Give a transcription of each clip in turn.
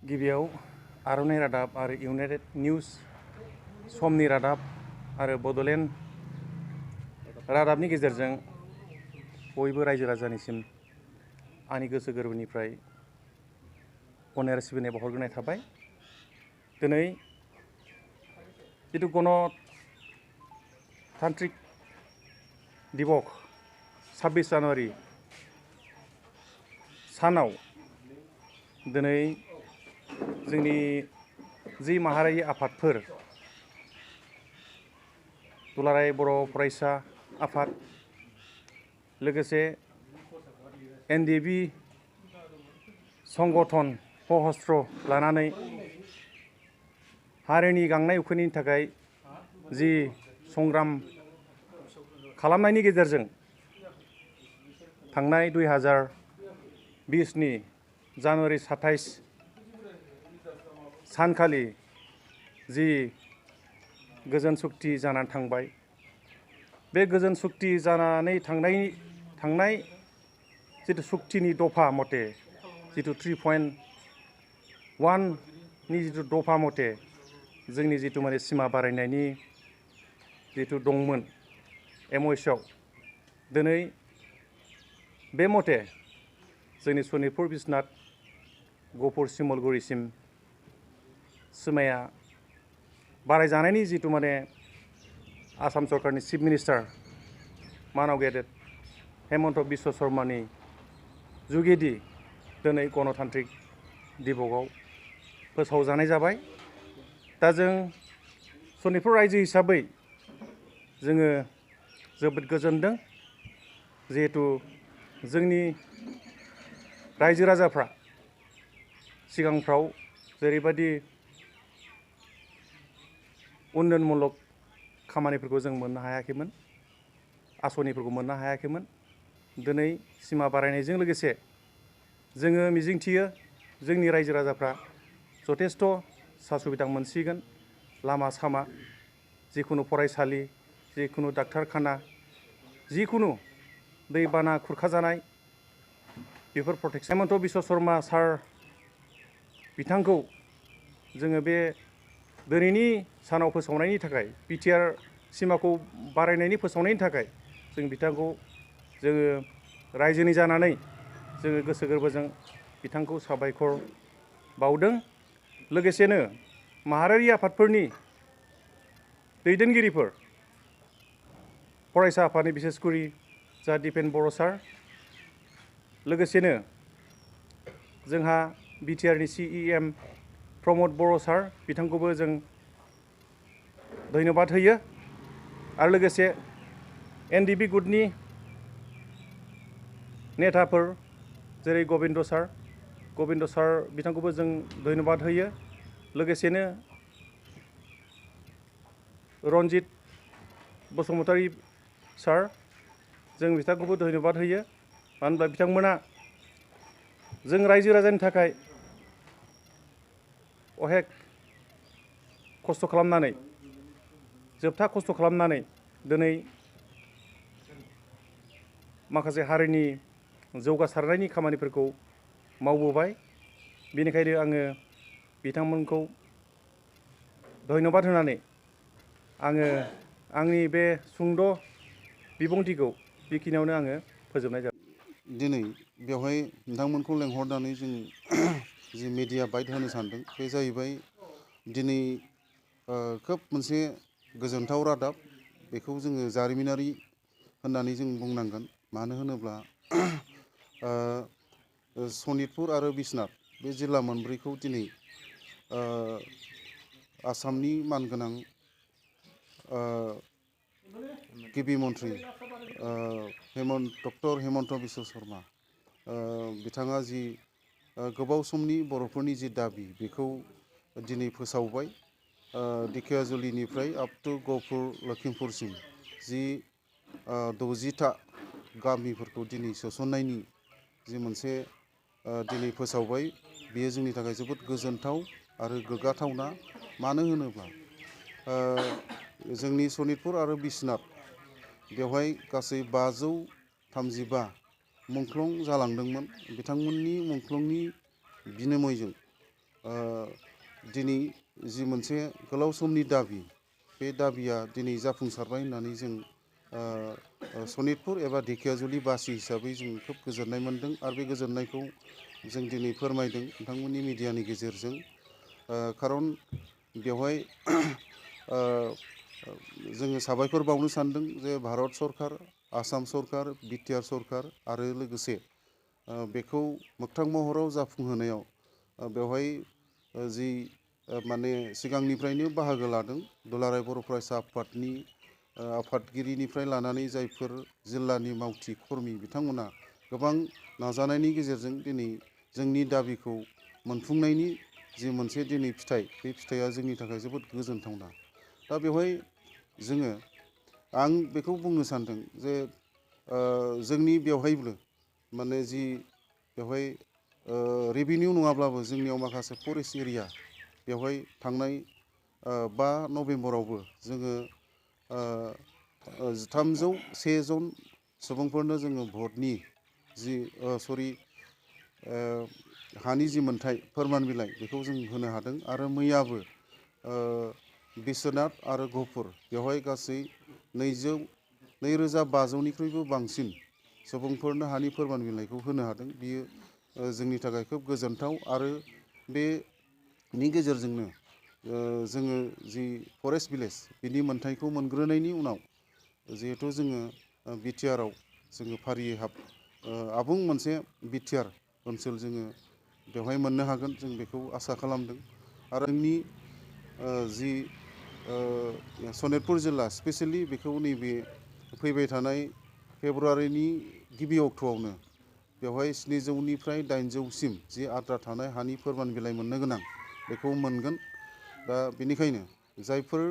गिबियाव आर'नाइ रादाब आरो इउनाइटेड निउज समनि रादाब आरो बड'लेण्ड रादाबनि गेजेरजों बयबो रायजो राजानिसिम आंनि गोसो गोरबोनिफ्राय अननाय सिबिनाय बावहरग्रोनाय थाबाय। दिनै जिथु गणतान्त्रिक दिबस 26 जानुवारि सानाव दिनै जोंनि जि माहारियारि आफादफोर दुलाराय बर' फरायसा आफाद लोगोसे एनडिबि संगठन सशस्त्र लानानै हारिनि गांनाय उखैनायनि थाखाय जि संग्राम खालामनायनि गेजेरजों थांनाय 2020 नि जानुवारि 27 सानखालि जि गोजोन सुक्ति जानानै थांबाय। बे गोजोन सुक्ति जानानै थांनाय जिथु सुक्तिनि दफा मथे जिथु 3.1 नि जिथु दफा मथे जोंनि जिथु माने सिमा बारायनायनि जिथु दंमोन MOSआव दिनै बे मथे जोंनि सनितपुर बिस्वनाथ गहपुर शिमलगुरिसिम सिमाया बारायजानायनि जिथु माने आसाम सरकारनि चिफ मिनिस्टार मानाव गेदेर हेमन्त बिश्व शर्मानि जुगेदि दिनै गणतान्त्रिक दिबसआव फोसावजानाय जाबाय। दा जों सनितपुर रायजो हिसाबै जोङो जोबोद गोजोनदों जिहेतु जोंनि रायजो राजाफ्रा सिगांफ्राव जेरैबायदि उन्नयनमूलक खामानिफोरखौ जों मोननो हायाखैमोन, आसनिफोरखौ मोननो हायाखैमोन। दिनै सिमा बारायनायजों लोगोसे जोङो मिजिंथियो जोंनि रायजो राजाफ्रा जथेस्थ' सा-सुबिदा मोनसिगोन। लामा सामा, जिखुनु फरायसालि, जिखुनु डाक्टारखाना, जिखुनु दैबाना खुरखाजानाय बेफोर प्रटेक्सन। हेमन्त बिश्व शर्मा सार बिथांखौ जोङो बे दिनैनि सानाव फोसावनायनि थाखाय बिटिआर सिमाखौ बारायनायनि फोसावनायनि थाखाय जों बिथांखौ जोङो रायजोनि जानानै जोङो गोसो गोरबोजों बिथांखौ साबायखर बावदों। लोगोसेनो माहारियारि आफादफोरनि दैदेनगिरिफोर, फरायसा आफादनि बिसेसकरि जा दिपेन बर' सार, लोगोसेनो जोंहा बिटिआरनि CEM प्रमद बर' सार बिथांखौबो जों धन्यबाद होयो। आरो लोगोसे एनडिबि गुटनि नेताफोर जेरै गबिन्द सार बिथांखौबो जों धन्यबाद होयो। लोगोसेनो रन्जित बसुमतारी सार जों बिथांखौबो धन्यबाद होयो। मानो होनब्ला बिथांमोना जों रायजो राजानि थाखाय अहेक खस्थ' खालामनानै जोबथा खस्थ' खालामनानै दिनै माखासे हारिनि जौगासारनायनि खामानिफोरखौ मावबोबाय। बेनिखायनो आङो बिथांमोनखौ धन्यबाद होनानै आङो आंनि बे सुंद' बिबुंथिखौ बेखिनियावनो आङो फोजोबनाय जाबाय। दिनै बेवहाय नोंथांमोनखौ लेंहरनानै जों जि मिडिया बाइट होनो सानदों बे जाहैबाय दिनै खोब मोनसे गोजोनथाव रादाब। बेखौ जोङो जारिमिनारि होननानै जों बुंनांगोन। मानो होनोब्ला सनितपुर आरो बिस्वनाथ बे जिल्ला मोनब्रैखौ दिनै आसामनि मानगोनां गिबि मन्थ्रि डक्टर हेमन्त बिश्व शर्मा बिथाङा जि गोबाव समनि बर'फोरनि जि दाबि बेखौ दिनै फोसावबाय। दिखियाजुलिनिफ्राय आप टु गहपुर लखिमपुरसिम जि 60टा गामिफोरखौ दिनै सोसननायनि जि मोनसे दिनै फोसावबाय, बेयो जोंनि थाखाय जोबोद गोजोनथाव आरो गोग्गाथावना। मानो होनोब्ला जोंनि सनितपुर आरो बिस्वनाथ बेवहाय गासै 535 मुंख्लं जालांदोंमोन। बिथांमोननि मुंख्लंनि बिनिमयजों दिनै जि मोनसे गोलाव समनि दाबि बे दाबिया दिनै जाफुंसारबाय होननानै जों सनितपुर एबा ढेकियाजुलि बासि हिसाबै जों खोब गोजोननाय मोन्दों आरो बे गोजोननायखौ जों दिनै फोरमायदों नोंथांमोननि मिडियानि गेजेरजों। खारन बेवहाय जोङो साबायखर बावनो सानदों जे भारत सरकार, आसाम सरकार, बिटिआर सरकार आरो लोगोसे बेखौ मोगथां महराव जाफुंहोनायाव बेवहाय जि माने सिगांनिफ्रायनो बाहागो लादों दुलाराय बर' फरायसा आफादनि आफादगिरिनिफ्राय लानानै जायफोर जिल्लानि मावथि खर्मि बिथांमोना गोबां नाजानायनि गेजेरजों दिनै जोंनि दाबिखौ मोनफुंनायनि जि मोनसे दिनै फिथाइ, बे फिथाइया जोंनि थाखाय जोबोद गोजोनथावना। दा बेवहाय जोङो आं बेखौ बुंनो सानदों जे जोंनि बेवहायबो माने जि बेवहाय रेभिनिउ नङाब्लाबो जोंनियाव माखासे फरेस्ट एरिया बेवहाय थांनाय 5 नभेम्बरावबो जोङो 301 जन सुबुंफोरनो जोङो भटनि जि हानि जि मोन्थाय फोरमान बिलाइ बेखौ जों होनो हादों आरो मैयाबो बिश्वनाथ आरो गहपुर बेवहाय गासै 2,500निख्रुइबो बांसिन सुबुंफोरनो हानि फोरमान बिलाइखौ होनो हादों। बियो जोंनि थाखाय खोब गोजोनथाव आरो बेनि गेजेरजोंनो जोङो जि फरेस्ट भिलेज बिनि मोन्थायखौ मोनग्रोनायनि उनाव जिहेथु जोङो बिटिआरआव जोङो फारियै आबुं मोनसे बिटिआर ओनसोल जोङो बेवहाय मोननो हागोन जों बेखौ आसा खालामदों। आरो जोंनि जि सनितपुर जिल्ला स्पेसियेलि बेखौ नैबे फैबाय थानाय फेब्रुवारिनि गिबि अक्ट'आवनो बेवहाय 700निफ्राय 800सिम जि आद्रा थानाय हानि फोरमान बिलाइ मोननो गोनां बेखौ मोनगोन। दा बेनिखायनो जायफोर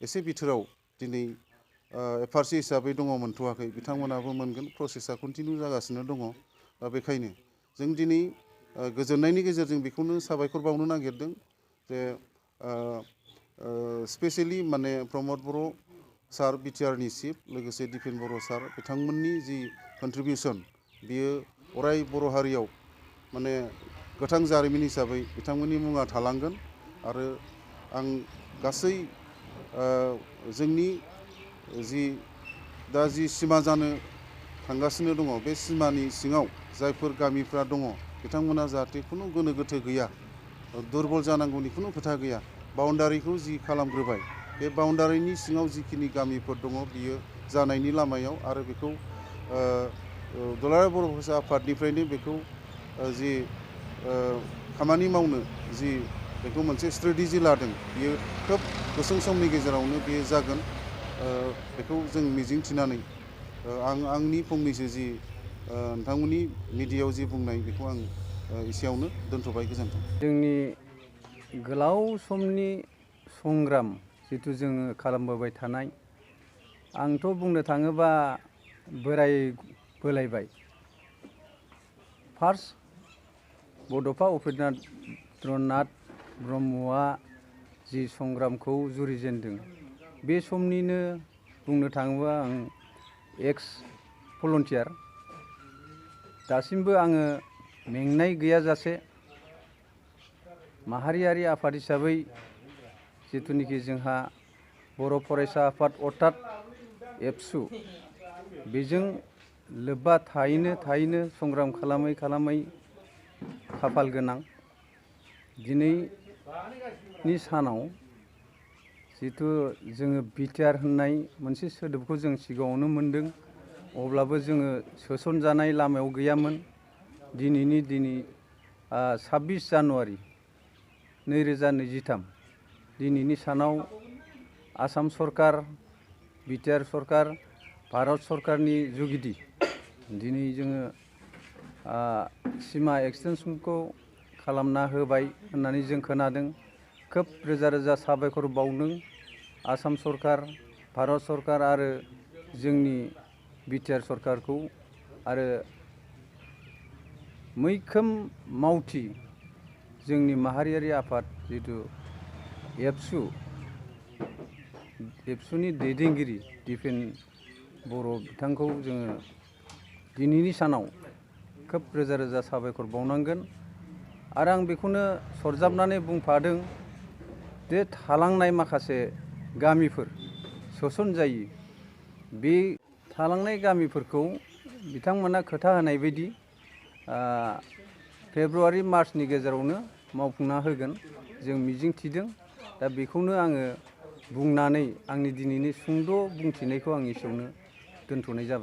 एसे बिथोराव दिनै एफआरसि हिसाबै दङ मोनथ'वाखै बिथांमोनाबो मोनगोन। प्रसेसा कन्टिनिउ जागासिनो दङ। दा बेखायनो जों दिनै गोजोननायनि गेजेरजों बेखौनो साबायखर बावनो नागिरदों जे स्पेसियेलि माने प्रमद बर' सार बिटिआरनि चिफ लोगोसे दिपेन बर' सार बिथांमोननि जि कन्ट्रिबिउसन बियो अराय बर' हारियाव माने गोथां जारिमिन हिसाबै बिथांमोननि मुङा थालांगोन। आरो आं गासै जोंनि दा जि सिमा जानो थांगासिनो दङ बे सिमानि सिङाव जायफोर गामिफ्रा दङ बिथांमोना जाहाथे खुनु गोनो गोथो गैया, दुरबल जानांगौनि खुनु खोथा गैया। बाउन्डारिखौ जि खालामग्रोबाय बे बाउन्डारिनि सिङाव जिखिनि गामिफोर दङ बियो जानायनि लामायाव आरो बेखौ दुलाराय बर' फरायसा आफादनिफ्रायनो बेखौ जि खामानि मावनो जि बेखौ मोनसे स्ट्रेटेजि लादों बियो खोब गुसुं समनि गेजेरावनो बेयो जागोन। बेखौ जों मिजिंथिनानै आंनि फंनैसो जि नोंथांमोननि मिडियायाव जि बुंनाय बेखौ आं एसेयावनो दोनथ'बाय। गोजोन्थों। जोंनि गोलाव समनि संग्राम जिथु जोङो खालामबोबाय थानाय, आंथ' बुंनो थाङोबा बोलायबाय। फार्स्ट बड'फा उपेन्द्रनाथ ब्रह्मआ जि संग्रामखौ जुरिजेनदों बे समनिनो बुंनो थाङोबा आं एक्स भलन्टियार। दासिमबो आङो मेंनाय गैयाजासे माहारियारि आफाद हिसाबै जिथुनिखि जोंहा बर' फरायसा आफाद अर्थात एबसु बेजों लोब्बा थायैनो संग्राम खालामै खाफाल गोनां दिनैनि सानाव जिथु जोङो बिटिआर होननाय मोनसे सोदोबखौ जों सिगाङावनो मोनदों, अब्लाबो जोङो सोसनजानाय लामायाव गैयामोन। दिनै 26 जानुवारि 2023 दिनैनि सानाव आसाम सरकार, बिटिआर सरकार, भारत सरकारनि जुगिदि दिनै जोङो सिमा एक्सटेनसनखौ खालामना होबाय होननानै जों खोनादों। खोब रोजा रोजा साबायखर बावदों आसाम सरकार, भारत सरकार आरो जोंनि बिटिआर सरकारखौ। आरो मैखोम मावथि जोंनि माहारियारि आफाद जिथु एबसुनि दैदेनगिरि दिपेन बर' बिथांखौ जोङो दिनैनि सानाव खोब रोजा रोजा साबायखर बावनांगोन। आरो आं बेखौनो सरजाबनानै बुंफादों जे थालांनाय माखासे गामिफोर सोसन जायि बे थालांनाय गामिफोरखौ बिथांमोना खोथा होनाय बायदि फेब्रुवारि मार्चनि गेजेरावनो मावफुंना होगोन जों मिजिं थिदों। दा बेखौनो आङो बुंनानै आंनि दिनैनि सुंद' बुंथिनायखौ आं एसेयावनो दोनथ'नाय जाबाय।